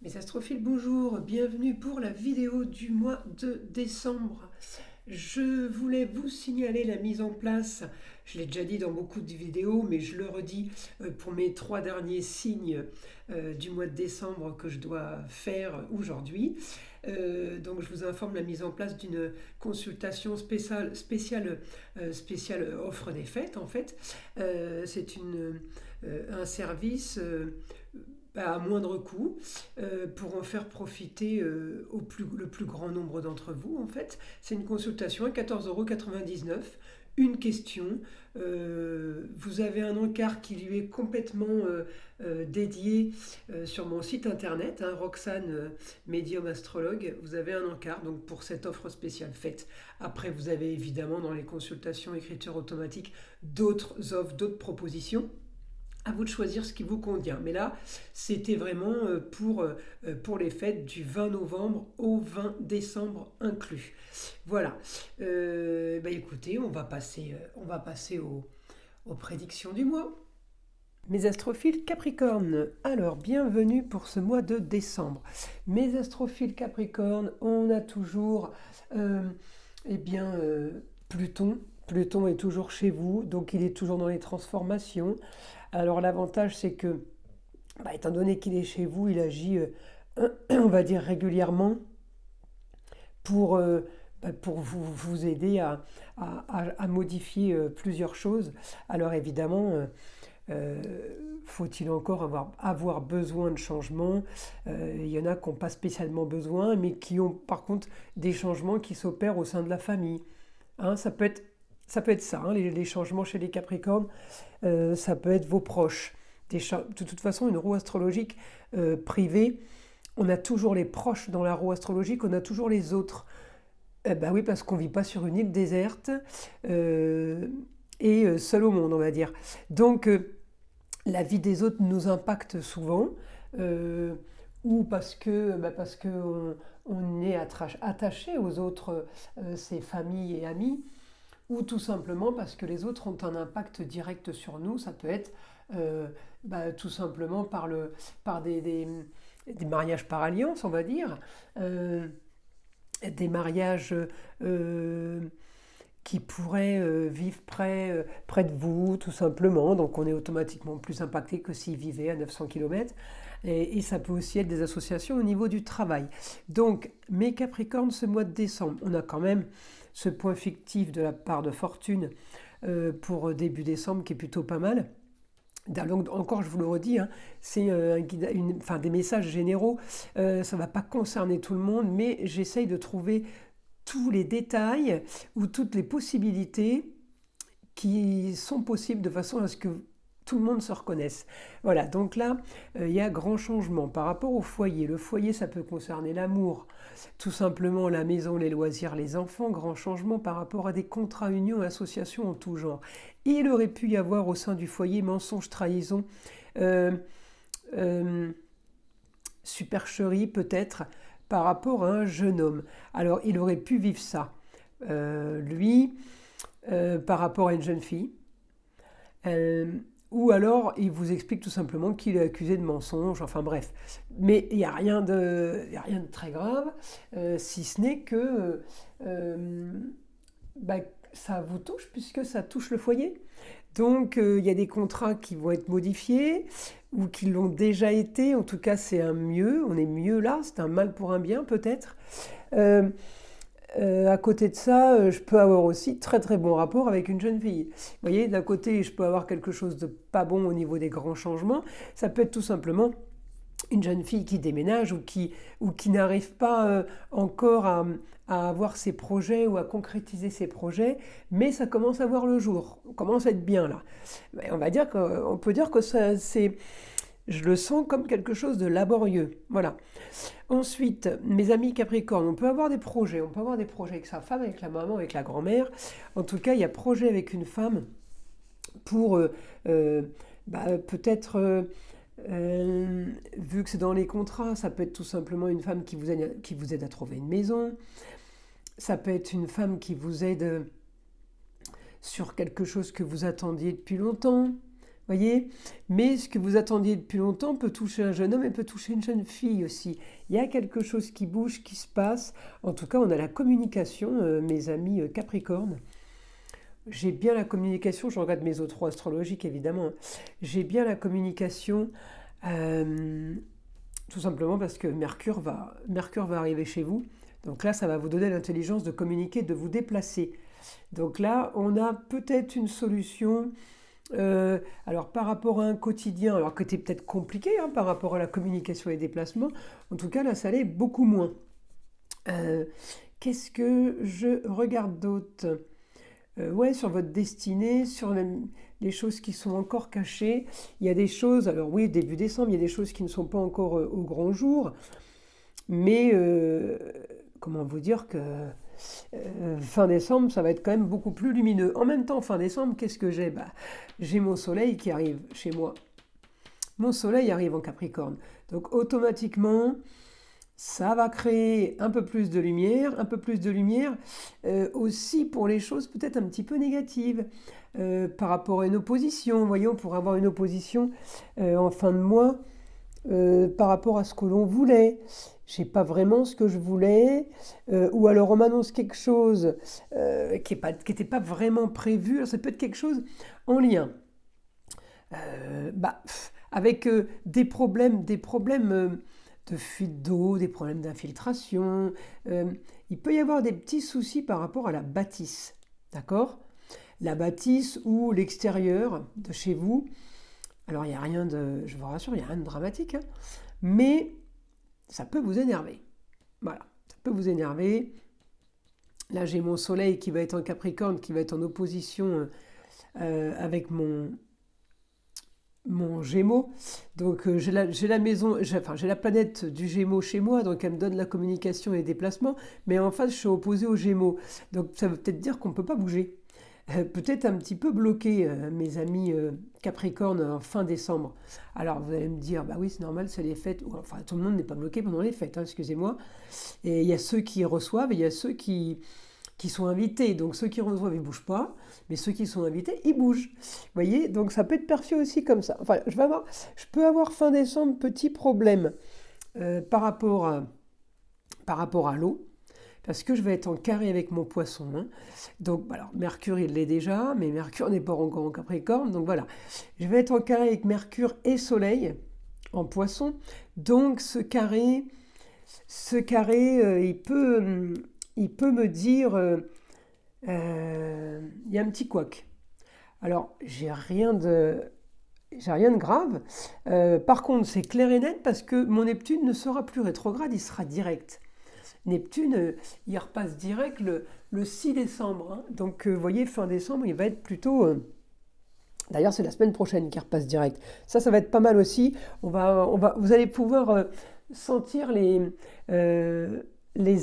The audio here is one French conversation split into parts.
Mes astrophiles, bonjour, bienvenue pour la vidéo du mois de décembre. Je voulais vous signaler la mise en place, je l'ai déjà dit dans beaucoup de vidéos, mais je le redis pour mes 3 derniers signes du mois de décembre que je dois faire aujourd'hui. Donc je vous informe la mise en place d'une consultation spéciale offre des fêtes en fait. C'est un service à moindre coût pour en faire profiter le plus grand nombre d'entre vous en fait. C'est une consultation à 14,99 €, une question. Vous avez un encart qui lui est complètement dédié sur mon site internet, hein, Roxane Médium Astrologue. Vous avez un encart donc pour cette offre spéciale faite. Après, vous avez évidemment dans les consultations écriture automatique d'autres offres, d'autres propositions. À vous de choisir ce qui vous convient. Mais là, c'était vraiment pour les fêtes du 20 novembre au 20 décembre inclus. Voilà. Écoutez, on va passer aux prédictions du mois. Mes astrophiles Capricorne, alors bienvenue pour ce mois de décembre. Mes astrophiles Capricorne, on a toujours Pluton. Pluton est toujours chez vous, donc il est toujours dans les transformations. Alors l'avantage c'est que, étant donné qu'il est chez vous, il agit, on va dire régulièrement pour, pour vous aider à modifier plusieurs choses. Alors évidemment, faut-il encore avoir besoin de changements. Il y en a qui n'ont pas spécialement besoin, mais qui ont par contre des changements qui s'opèrent au sein de la famille. Hein, ça peut être ça, hein, les changements chez les Capricornes, ça peut être vos proches. De toute façon, une roue astrologique privée, on a toujours les proches dans la roue astrologique, on a toujours les autres. Oui, parce qu'on ne vit pas sur une île déserte et seul au monde, on va dire. Donc, la vie des autres nous impacte souvent, ou parce que on est attaché aux autres, ses familles et amis, ou tout simplement parce que les autres ont un impact direct sur nous. Ça peut être tout simplement par des mariages par alliance, on va dire, des mariages qui pourraient vivre près de vous, tout simplement. Donc on est automatiquement plus impacté que s'ils vivaient à 900 km. Et ça peut aussi être des associations au niveau du travail. Donc, mes Capricornes, ce mois de décembre, on a quand même ce point fictif de la part de fortune pour début décembre qui est plutôt pas mal. Encore, je vous le redis, hein, c'est des messages généraux. Ça ne va pas concerner tout le monde, mais j'essaye de trouver tous les détails ou toutes les possibilités qui sont possibles de façon à ce que tout le monde se reconnaisse. Voilà, donc là, il y a grand changement par rapport au foyer. Le foyer, ça peut concerner l'amour, tout simplement la maison, les loisirs, les enfants. Grand changement par rapport à des contrats, unions, associations en tout genre. Il aurait pu y avoir au sein du foyer mensonge, trahison, supercherie peut-être, par rapport à un jeune homme. Alors, il aurait pu vivre ça, lui, par rapport à une jeune fille. Ou alors, il vous explique tout simplement qu'il est accusé de mensonge, enfin bref. Mais il n'y a rien de très grave, si ce n'est que ça vous touche, puisque ça touche le foyer. Donc, il y a des contrats qui vont être modifiés, ou qui l'ont déjà été. En tout cas, c'est un mieux, on est mieux là, c'est un mal pour un bien peut-être. À côté de ça, je peux avoir aussi très très bon rapport avec une jeune fille. Vous voyez, d'un côté, je peux avoir quelque chose de pas bon au niveau des grands changements. Ça peut être tout simplement une jeune fille qui déménage ou qui n'arrive pas encore à avoir ses projets ou à concrétiser ses projets, mais ça commence à voir le jour. On commence à être bien là. On peut dire que je le sens comme quelque chose de laborieux. Voilà. Ensuite, mes amis Capricorne, on peut avoir des projets. On peut avoir des projets avec sa femme, avec la maman, avec la grand-mère. En tout cas, il y a projet avec une femme pour peut-être, vu que c'est dans les contrats, ça peut être tout simplement une femme qui vous aide à trouver une maison. Ça peut être une femme qui vous aide sur quelque chose que vous attendiez depuis longtemps. voyez? Mais ce que vous attendiez depuis longtemps peut toucher un jeune homme et peut toucher une jeune fille aussi. Il y a quelque chose qui bouge, qui se passe. En tout cas, on a la communication, mes amis Capricorne. J'ai bien la communication, je regarde mes autres astrologiques évidemment. J'ai bien la communication, euh, tout simplement parce que Mercure va arriver chez vous. Donc là, ça va vous donner l'intelligence de communiquer, de vous déplacer. Donc là, on a peut-être une solution. Alors par rapport à un quotidien, alors que c'était peut-être compliqué hein, par rapport à la communication et les déplacements, en tout cas là, ça l'est beaucoup moins. Euh, Qu'est-ce que je regarde d'autre? Ouais, sur votre destinée, sur les choses qui sont encore cachées. Il y a des choses, alors oui, début décembre, il y a des choses qui ne sont pas encore au grand jour, mais comment vous dire que fin décembre, ça va être quand même beaucoup plus lumineux. En même temps, fin décembre, qu'est-ce que j'ai? J'ai mon soleil qui arrive chez moi. Mon soleil arrive en Capricorne. Donc automatiquement, ça va créer un peu plus de lumière aussi pour les choses peut-être un petit peu négatives par rapport à une opposition. Voyons, pour avoir une opposition en fin de mois par rapport à ce que l'on voulait. Je n'ai pas vraiment ce que je voulais, ou alors on m'annonce quelque chose qui n'était pas vraiment prévu. Alors, ça peut être quelque chose en lien avec des problèmes de fuite d'eau, des problèmes d'infiltration. Il peut y avoir des petits soucis par rapport à la bâtisse, d'accord? La bâtisse ou l'extérieur de chez vous. Alors il n'y a rien de, je vous rassure, il n'y a rien de dramatique, hein, mais ça peut vous énerver. Voilà, ça peut vous énerver. Là j'ai mon soleil qui va être en Capricorne, qui va être en opposition avec mon Gémeaux. Donc j'ai la maison, j'ai la planète du Gémeaux chez moi, donc elle me donne la communication et les déplacements, mais en face je suis opposé au Gémeaux. Donc ça veut peut-être dire qu'on ne peut pas bouger. Peut-être un petit peu bloqué, mes amis Capricorne, en fin décembre. Alors vous allez me dire, bah oui c'est normal, c'est les fêtes. Enfin tout le monde n'est pas bloqué pendant les fêtes, hein, excusez-moi. Et il y a ceux qui reçoivent et il y a ceux qui sont invités. Donc ceux qui reçoivent, ils ne bougent pas, mais ceux qui sont invités, ils bougent. Vous voyez, donc ça peut être perçu aussi comme ça. Enfin, je peux avoir fin décembre petit problème par rapport à l'eau, parce que je vais être en carré avec mon poisson. Hein. Donc, alors, Mercure, il l'est déjà, mais Mercure n'est pas encore en Capricorne. Donc voilà, je vais être en carré avec Mercure et Soleil en poisson. Donc ce carré, il peut me dire, il y a un petit couac. Alors, j'ai rien de grave. Par contre, c'est clair et net parce que mon Neptune ne sera plus rétrograde, il sera direct. Neptune, il repasse direct le 6 décembre. Hein. Donc, vous voyez, fin décembre, il va être plutôt... D'ailleurs, c'est la semaine prochaine qu'il repasse direct. Ça va être pas mal aussi. Vous allez pouvoir sentir les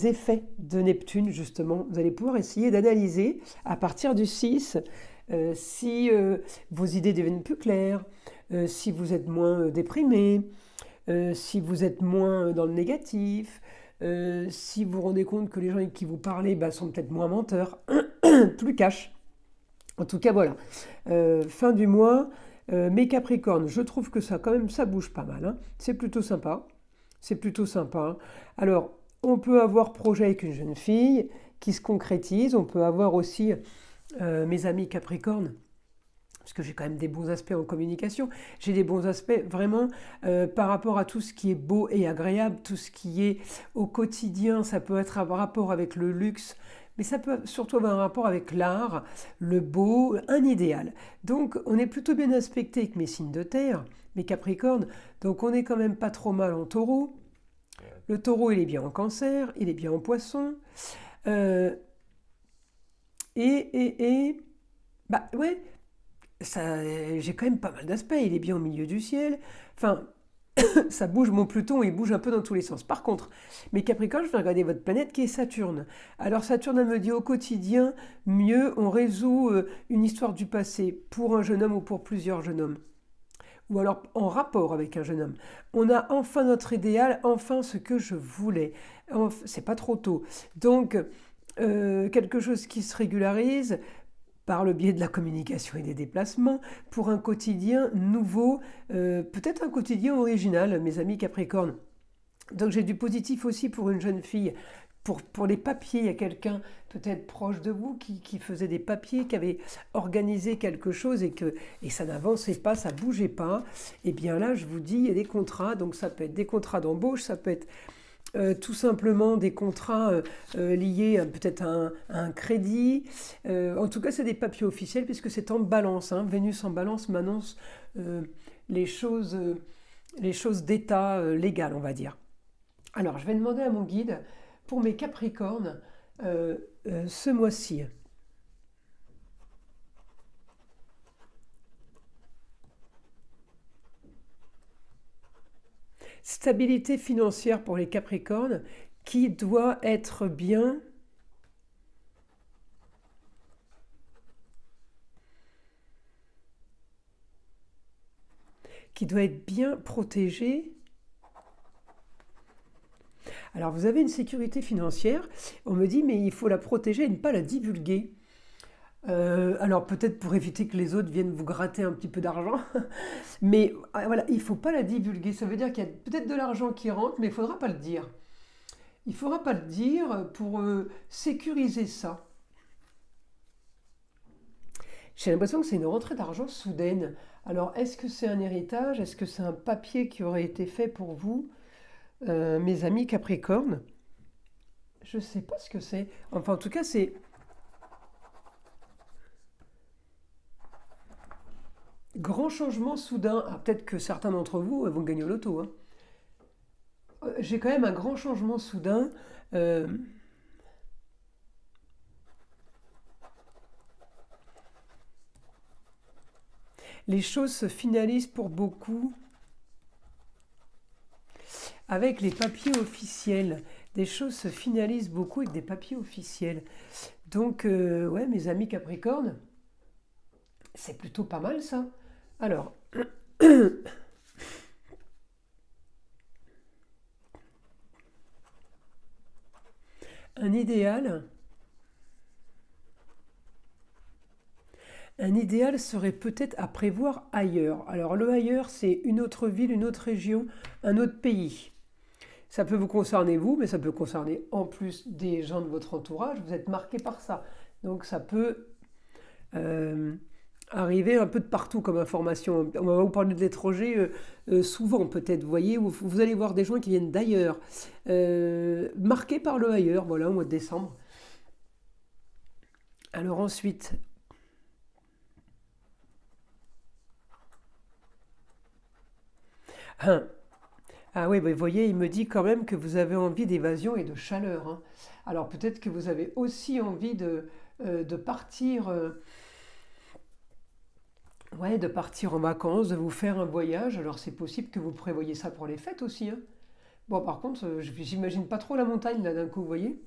effets de Neptune, justement. Vous allez pouvoir essayer d'analyser, à partir du 6, si vos idées deviennent plus claires, si vous êtes moins déprimé, si vous êtes moins dans le négatif, si vous vous rendez compte que les gens avec qui vous parlez sont peut-être moins menteurs, plus cash. En tout cas, voilà. Fin du mois, mes Capricornes, je trouve que ça, quand même, ça bouge pas mal. Hein. C'est plutôt sympa. C'est plutôt sympa. Hein. Alors, on peut avoir projet avec une jeune fille qui se concrétise. On peut avoir aussi mes amis Capricornes, parce que j'ai quand même des bons aspects en communication. J'ai des bons aspects vraiment par rapport à tout ce qui est beau et agréable, tout ce qui est au quotidien. Ça peut être un rapport avec le luxe, mais ça peut surtout avoir un rapport avec l'art, le beau, un idéal. Donc on est plutôt bien aspecté avec mes signes de terre, mes Capricornes. Donc on est quand même pas trop mal en taureau. Le taureau, il est bien en cancer, il est bien en poisson. Ouais, j'ai quand même pas mal d'aspects. Il est bien au milieu du ciel. Enfin, ça bouge, mon Pluton, il bouge un peu dans tous les sens. Par contre, mes Capricornes, je vais regarder votre planète qui est Saturne. Alors Saturne, elle me dit au quotidien, mieux on résout une histoire du passé pour un jeune homme ou pour plusieurs jeunes hommes. Ou alors en rapport avec un jeune homme. On a enfin notre idéal, enfin ce que je voulais. C'est pas trop tôt. Donc, quelque chose qui se régularise, par le biais de la communication et des déplacements, pour un quotidien nouveau, peut-être un quotidien original, mes amis Capricorne. Donc j'ai du positif aussi pour une jeune fille. Pour les papiers, il y a quelqu'un peut-être proche de vous qui faisait des papiers, qui avait organisé quelque chose et ça n'avançait pas, ça ne bougeait pas. Et bien là, je vous dis, il y a des contrats, donc ça peut être des contrats d'embauche, ça peut être tout simplement des contrats liés peut-être à un crédit. En tout cas, c'est des papiers officiels puisque c'est en balance. Hein. Vénus en balance m'annonce les choses, les choses d'état légal, on va dire. Alors, je vais demander à mon guide pour mes Capricornes ce mois-ci. Stabilité financière pour les Capricornes qui doit être bien protégée. Alors vous avez une sécurité financière, on me dit mais il faut la protéger et ne pas la divulguer. Alors peut-être pour éviter que les autres viennent vous gratter un petit peu d'argent, mais voilà, il ne faut pas la divulguer. Ça veut dire qu'il y a peut-être de l'argent qui rentre, mais il ne faudra pas le dire. Il ne faudra pas le dire pour sécuriser ça. J'ai l'impression que c'est une rentrée d'argent soudaine. Alors est-ce que c'est un héritage? Est-ce que c'est un papier qui aurait été fait pour vous, mes amis Capricorne? Je ne sais pas ce que c'est. Enfin en tout cas c'est... Grand changement soudain. Ah, peut-être que certains d'entre vous vont gagner au loto. Hein. J'ai quand même un grand changement soudain. Euh, les choses se finalisent pour beaucoup avec les papiers officiels. Des choses se finalisent beaucoup avec des papiers officiels. Donc, ouais, mes amis Capricorne, c'est plutôt pas mal ça. Alors, un idéal. Un idéal serait peut-être à prévoir ailleurs. Alors le ailleurs, c'est une autre ville, une autre région, un autre pays. Ça peut vous concerner vous, mais ça peut concerner en plus des gens de votre entourage. Vous êtes marqué par ça. Donc ça peut euh, arriver un peu de partout comme information. On va vous parler de l'étranger souvent peut-être, vous voyez, vous allez voir des gens qui viennent d'ailleurs, marqués par le ailleurs, voilà, au mois de décembre. Alors ensuite, hein, ah oui, bah, vous voyez, il me dit quand même que vous avez envie d'évasion et de chaleur. Hein. Alors peut-être que vous avez aussi envie de partir, ouais, de partir en vacances, de vous faire un voyage. Alors c'est possible que vous prévoyez ça pour les fêtes aussi. Hein. Bon, par contre, j'imagine pas trop la montagne là d'un coup, vous voyez.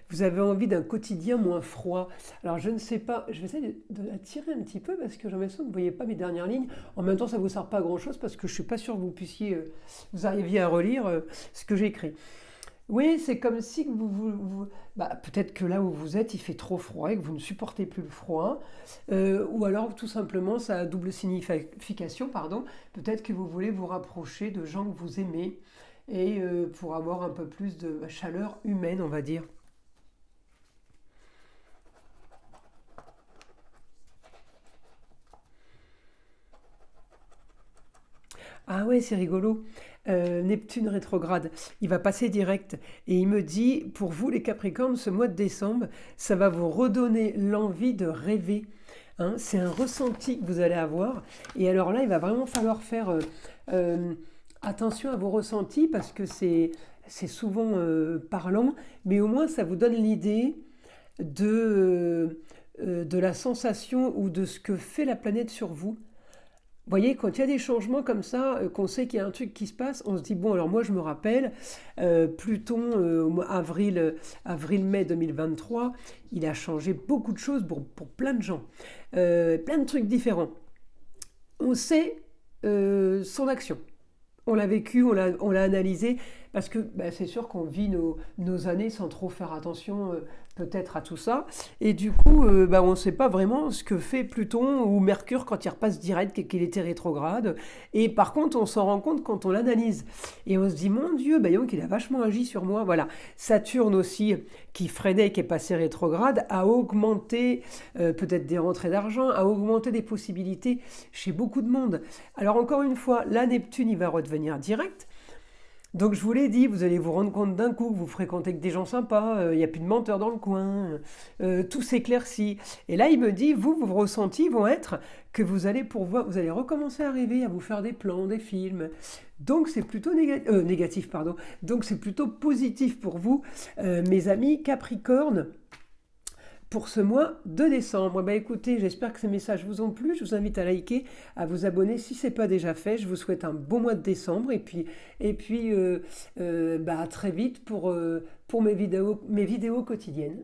Vous avez envie d'un quotidien moins froid. Alors je ne sais pas, je vais essayer de la tirer un petit peu parce que j'ai l'impression que vous ne voyez pas mes dernières lignes. En même temps, ça ne vous sert pas à grand-chose parce que je ne suis pas sûr que vous puissiez, vous arriviez à relire ce que j'ai écrit. Oui, c'est comme si bah, peut-être que là où vous êtes, il fait trop froid et que vous ne supportez plus le froid. Ou alors tout simplement, ça a double signification, pardon. Peut-être que vous voulez vous rapprocher de gens que vous aimez et pour avoir un peu plus de chaleur humaine, on va dire. Ah ouais, c'est rigolo. Neptune rétrograde, il va passer direct et il me dit, pour vous les Capricornes, ce mois de décembre, ça va vous redonner l'envie de rêver. Hein. C'est un ressenti que vous allez avoir. Et alors là, il va vraiment falloir faire euh, attention à vos ressentis parce que c'est souvent parlant, mais au moins ça vous donne l'idée de la sensation ou de ce que fait la planète sur vous. Vous voyez, quand il y a des changements comme ça, qu'on sait qu'il y a un truc qui se passe, on se dit, bon, alors moi je me rappelle, Pluton, au mois avril-mai 2023, il a changé beaucoup de choses pour plein de gens, plein de trucs différents. On sait son action. On l'a vécu, on l'a analysé, parce que bah, c'est sûr qu'on vit nos années sans trop faire attention peut-être à tout ça. Et du coup, bah, on ne sait pas vraiment ce que fait Pluton ou Mercure quand il repasse direct et qu'il était rétrograde. Et par contre, on s'en rend compte quand on l'analyse. Et on se dit, mon Dieu, bah, donc, il a vachement agi sur moi. Voilà. Saturne aussi, qui freinait, qui est passé rétrograde, a augmenté peut-être des rentrées d'argent, a augmenté des possibilités chez beaucoup de monde. Alors encore une fois, là, Neptune, il va redevenir direct. Donc je vous l'ai dit, vous allez vous rendre compte d'un coup que vous fréquentez que des gens sympas, il n'y a plus de menteurs dans le coin, tout s'éclaircit. Et là, il me dit, vos ressentis vont être que vous allez recommencer à rêver, à vous faire des plans, des films. Donc c'est plutôt négatif, pardon. Donc c'est plutôt positif pour vous, mes amis Capricorne, pour ce mois de décembre. Bah écoutez, j'espère que ces messages vous ont plu. Je vous invite à liker, à vous abonner si ce n'est pas déjà fait. Je vous souhaite un bon mois de décembre et puis bah, à très vite pour mes vidéos quotidiennes.